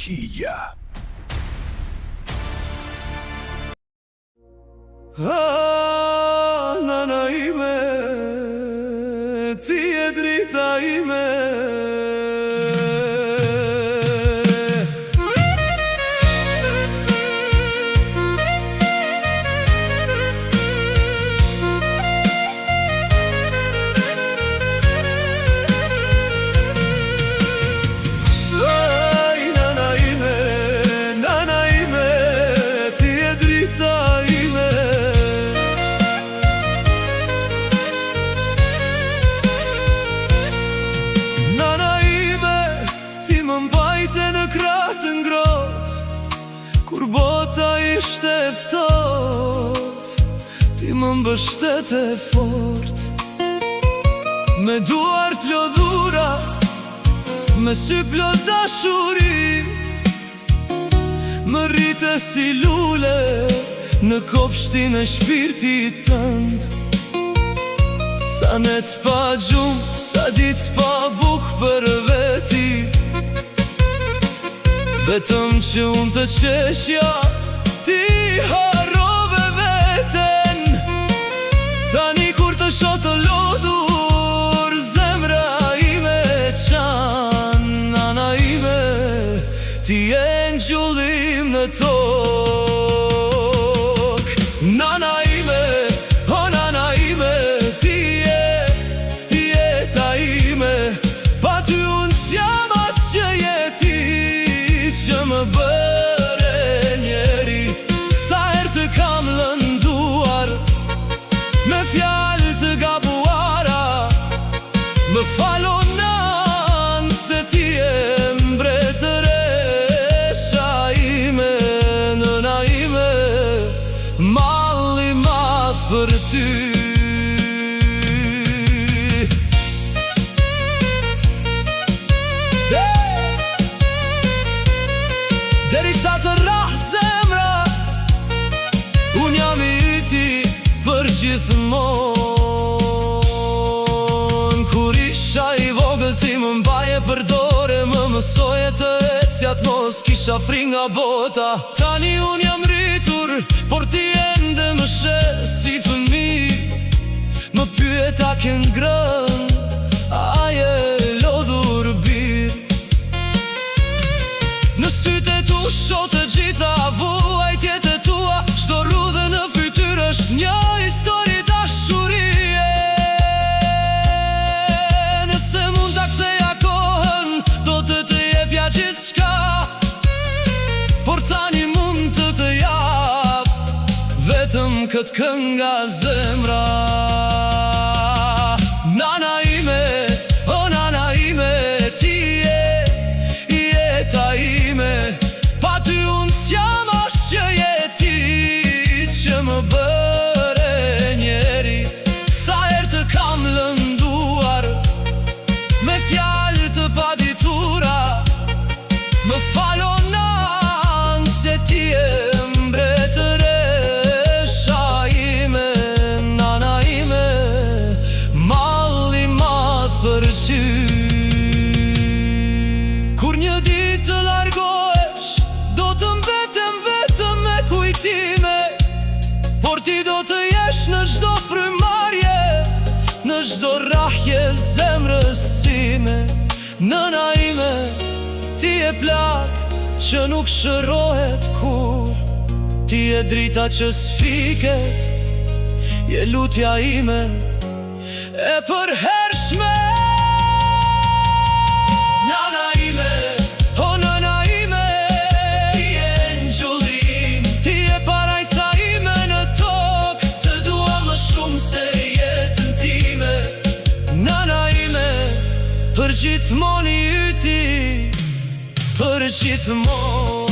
Hija. Nana ime, ti e drita ime. Kur bota ishte ftoht, ti më mbështete fort. Me duar t'lodhura, me sy plot dashuri, më rrite si lule në kopshtin e shpirtit tënd. Sa net pa gjumë, sa dit pa buk për veti, vetëm që unë të qeshja, ti harrove veten. Tani kur të shoh të lodhur, zemra ime qan. Nana ime, ti e ngjullim në tokë. Nana ime, o nana ime, ti je jeta ime. Pa ty unë s'jam as që jeti që më bëre njeri. Sa herë të kam lënduar me fjalë të gabuara, më falo nan se ti e mbretëresha ime. Nëna ime, malli madh për ty. Derisa të rah zemra, unë jam i yti për gjithmonë. Kur isha i vogël ti më mbaje për dore, më mësoje të ecjat mos kisha fri nga bota. Tani unë jam rritur, por ti ende më shes si fëmijë. Më pyet a ke ngrënë, a je lodhur bir. Në sytë e tu shoh të gjitha vuajtjet e tua, çdo rrudhë në fytyrë është një histori dashurie. Nëse mund ta ktheja kohën, do të jepja gjithçka, por tani mund të jap vetëm këtë këngë nga zemra. Nana ime, o nana ime, ti je jeta ime. Pa ty unë s'jam as që jeti, që më bëre njeri. Sa herë të kam lënduar me fjalë të paditura, më falo nan se ti e mbretëresha ime. Nana ime, malli madh për ty. Kur një ditë të largohesh, do të mbetem vetëm me kujtime, por ti do të jesh në çdo frymarrje, në çdo rrahje zemrës sime. Nëna ime, ti e plak që nuk shërohet kur, ti e drita që s'fiket, je lutja ime e përhershme. Nana ime, o nana ime, ti e ngjullim, ti e parajsa ime në tokë. Të dua më shumë se jetën time. Nana ime, për gjithmonë i yti, për gjithmonë.